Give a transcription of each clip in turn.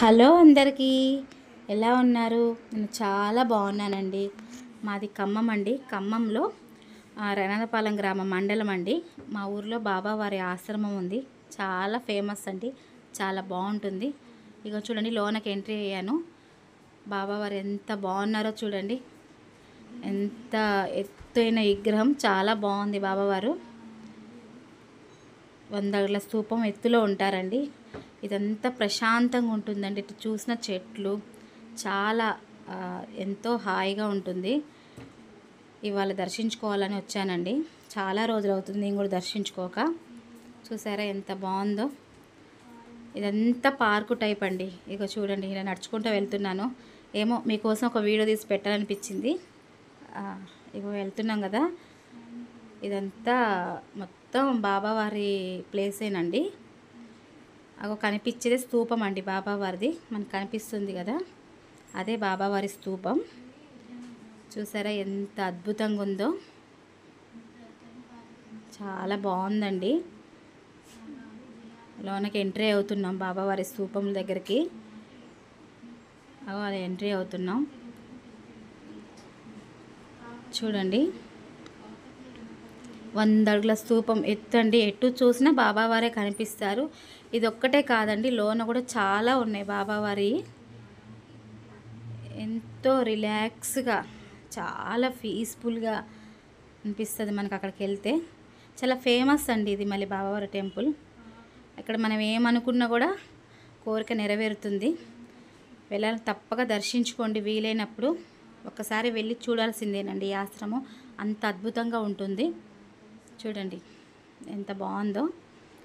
Hello అందరికీ, ఎలా ఉన్నారు? నేను చాలా బాగున్నానండి. మాది ఖమ్మం అండి. ఖమ్మంలో రణనపాలెం గ్రామం మండలం అండి. మా ఊర్లో బాబావారి ఆశ్రమం ఉంది. చాలా ఫేమస్ అండి. చాలా బాగుంటుంది. ఇక చూడండి, లోనకి ఎంట్రీ అయ్యాను. బాబావారు ఎంత బాగున్నారో చూడండి. ఎంత ఎత్తైన విగ్రహం, చాలా బాగుంది బాబావారు. 100 అడుగుల స్తూపం ఎత్తులో ఉంటారండి. ఇదంతా ప్రశాంతంగా ఉంటుందండి. ఇటు చూసిన చెట్లు చాలా ఎంతో హాయిగా ఉంటుంది. ఇవాళ దర్శించుకోవాలని వచ్చానండి. చాలా రోజులు అవుతుంది నేను కూడా దర్శించుకోక. చూసారా ఎంత బాగుందో. ఇదంతా పార్కు టైప్ అండి. ఇక చూడండి, ఇలా నడుచుకుంటూ వెళ్తున్నాను. ఏమో మీకోసం ఒక వీడియో తీసి పెట్టాలనిపించింది. ఇక వెళ్తున్నాం కదా. ఇదంతా మొత్తం బాబావారి ప్లేసేనండి. అగో కనిపించేది స్తూపం అండి బాబావారిది. మనకు కనిపిస్తుంది కదా, అదే బాబావారి స్తూపం. చూసారా ఎంత అద్భుతంగా ఉందో. చాలా బాగుందండి. లోనకి ఎంట్రీ అవుతున్నాం బాబావారి స్తూపం దగ్గరికి. అలా ఎంట్రీ అవుతున్నాం. చూడండి, 100 అడుగుల స్తూపం ఎత్తండి. ఎటు చూసినా బాబావారే కనిపిస్తారు. ఇది ఒక్కటే కాదండి, లోన కూడా చాలా ఉన్నాయి బాబావారి. ఎంతో రిలాక్స్గా, చాలా పీస్ఫుల్గా అనిపిస్తుంది మనకు అక్కడికి వెళ్తే. చాలా ఫేమస్ అండి ఇది మళ్ళీ బాబావారి టెంపుల్. ఇక్కడ మనం ఏమనుకున్నా కూడా కోరిక నెరవేరుతుంది. వెళ్ళాలి, తప్పక దర్శించుకోండి వీలైనప్పుడు. ఒక్కసారి వెళ్ళి చూడాల్సిందేనండి ఈ ఆశ్రమం. అంత అద్భుతంగా ఉంటుంది. చూడండి ఎంత బాగుందో.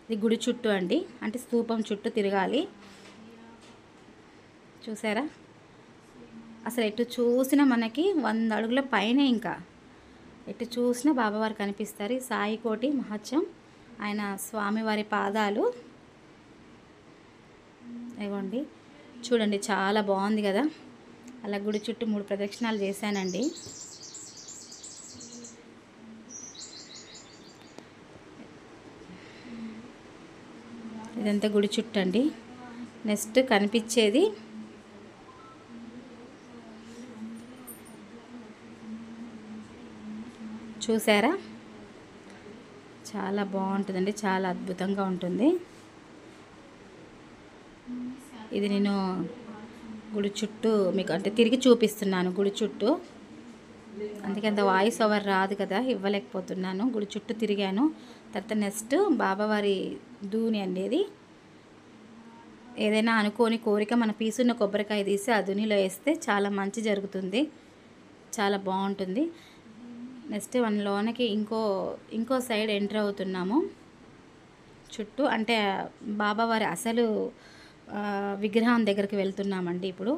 ఇది గుడి చుట్టూ అండి, అంటే స్తూపం చుట్టూ తిరగాలి. చూసారా, అసలు ఎటు చూసినా మనకి 100 అడుగుల పైన, ఇంకా ఎటు చూసినా బాబావారు కనిపిస్తారు. సాయి కోటి మహత్యం, ఆయన స్వామివారి పాదాలు ఇవ్వండి. చూడండి చాలా బాగుంది కదా. అలా గుడి చుట్టూ 3 ప్రదక్షిణాలు చేశానండి. ఇదంతా గుడి చుట్టూ అండి. నెక్స్ట్ కనిపించేది చూసారా, చాలా బాగుంటుందండి. చాలా అద్భుతంగా ఉంటుంది. ఇది నేను గుడి చుట్టూ మీకు అంటే తిరిగి చూపిస్తున్నాను గుడి చుట్టూ. అందుకే అంత వాయిస్ ఓవర్ రాదు కదా, ఇవ్వలేకపోతున్నాను. గుడి చుట్టూ తిరిగాను. తర్వాత నెక్స్ట్ బాబావారి దూని అనేది, ఏదైనా అనుకోని కోరిక మన పీసున్న కొబ్బరికాయ తీసి ఆ దునిలో వేస్తే చాలా మంచి జరుగుతుంది. చాలా బాగుంటుంది. నెక్స్ట్ లోనకి ఇంకో సైడ్ ఎంటర్ అవుతున్నాము. చుట్టూ అంటే బాబావారి అసలు విగ్రహం దగ్గరికి వెళ్తున్నామండి ఇప్పుడు.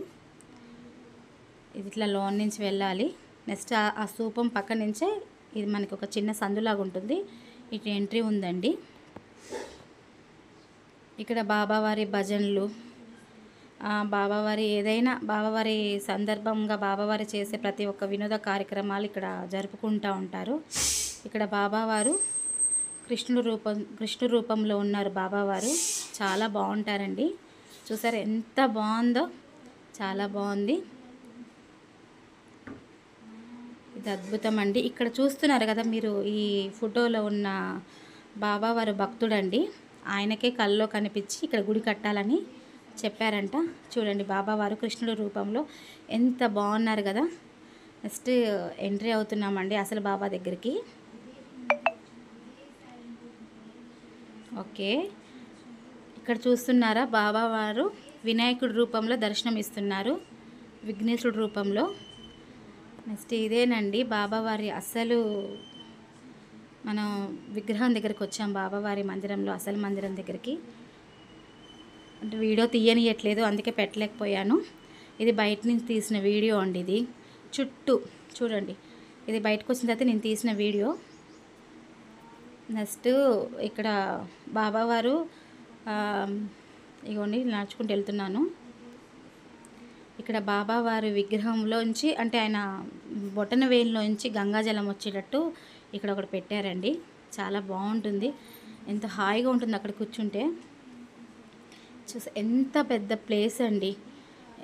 ఇది ఇట్లా లోన్ నుంచి వెళ్ళాలి. నెక్స్ట్ ఆ స్తూపం పక్క నుంచే ఇది మనకి ఒక చిన్న సందులాగా ఉంటుంది. ఇటు ఎంట్రీ ఉందండి. ఇక్కడ బాబావారి భజనలు, బాబావారి ఏదైనా బాబావారి సందర్భంగా బాబావారి చేసే ప్రతి ఒక్క వినోద కార్యక్రమాలు ఇక్కడ జరుపుకుంటూ ఉంటారు. ఇక్కడ బాబావారు కృష్ణు రూపంలో ఉన్నారు బాబావారు. చాలా బాగుంటారండి. చూసారు ఎంత బాగుందో, చాలా బాగుంది. ఇది అద్భుతం అండి. ఇక్కడ చూస్తున్నారు కదా మీరు, ఈ ఫోటోలో ఉన్న బాబావారు భక్తుడండి. ఆయనకే కల్లో కనిపించి ఇక్కడ గుడి కట్టాలని చెప్పారంట. చూడండి బాబావారు కృష్ణుడి రూపంలో ఎంత బాగున్నారు కదా. నెక్స్ట్ ఎంట్రీ అవుతున్నామండి అసలు బాబా దగ్గరికి. ఓకే, ఇక్కడ చూస్తున్నారా బాబావారు వినాయకుడి రూపంలో దర్శనం ఇస్తున్నారు, విఘ్నేశుడి రూపంలో. నెక్స్ట్ ఇదేనండి బాబావారి అసలు మనం విగ్రహం దగ్గరికి వచ్చాం. బాబావారి మందిరంలో అసలు మందిరం దగ్గరికి. అంటే వీడియో తీయనియట్లేదు, అందుకే పెట్టలేకపోయాను. ఇది బయట నుంచి తీసిన వీడియో అండి. ఇది చుట్టూ చూడండి, ఇది బయటకు వచ్చిన తర్వాత నేను తీసిన వీడియో. నెక్స్ట్ ఇక్కడ బాబావారు ఇగోండి నడుచుకుంటూ వెళ్తున్నాను. ఇక్కడ బాబావారి విగ్రహంలోంచి అంటే ఆయన బొటన వేలులోంచి గంగాజలం వచ్చేటట్టు ఇక్కడ ఒకటి పెట్టారండి. చాలా బాగుంటుంది, ఎంత హాయిగా ఉంటుంది అక్కడ కూర్చుంటే. చూసి ఎంత పెద్ద ప్లేస్ అండి,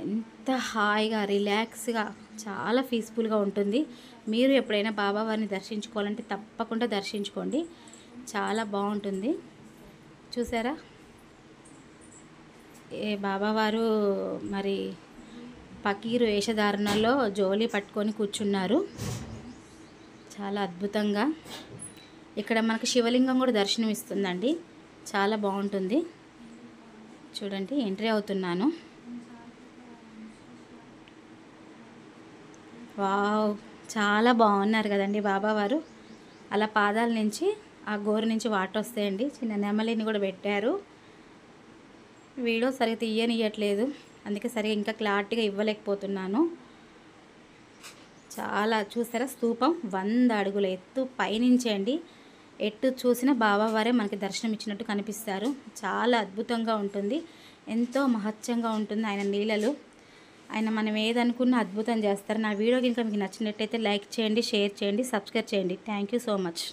ఎంత హాయిగా రిలాక్స్గా చాలా పీస్ఫుల్గా ఉంటుంది. మీరు ఎప్పుడైనా బాబావారిని దర్శించుకోవాలంటే తప్పకుండా దర్శించుకోండి, చాలా బాగుంటుంది. చూసారా ఏ బాబావారు మరి పకీరు వేషధారణలో జోలి పట్టుకొని కూర్చున్నారు, చాలా అద్భుతంగా. ఇక్కడ మనకు శివలింగం కూడా దర్శనం ఇస్తుందండి, చాలా బాగుంటుంది. చూడండి ఎంట్రీ అవుతున్నాను. వావ్, చాలా బాగున్నారు కదండి బాబావారు. అలా పాదాల నుంచి ఆ గోరు నుంచి వాటర్ వస్తాయండి. చిన్న నెమలిని కూడా పెట్టారు. వీడియో సరిగ్గా తీయనియట్లేదు, అందుకే సరిగ్గా ఇంకా క్లారిటీగా ఇవ్వలేకపోతున్నాను. చాలా చూసారా, స్తూపం 100 అడుగుల ఎత్తు పైనుంచి అండి. ఎటు చూసినా బాబావారే మనకి దర్శనం ఇచ్చినట్టు కనిపిస్తారు. చాలా అద్భుతంగా ఉంటుంది, ఎంతో మహత్యంగా ఉంటుంది ఆయన లీలలు. ఆయన మనం ఏదనుకున్నా అద్భుతం చేస్తారు. నా వీడియో కనుక మీకు నచ్చినట్టయితే లైక్ చేయండి, షేర్ చేయండి, సబ్స్క్రైబ్ చేయండి. Thank you so much.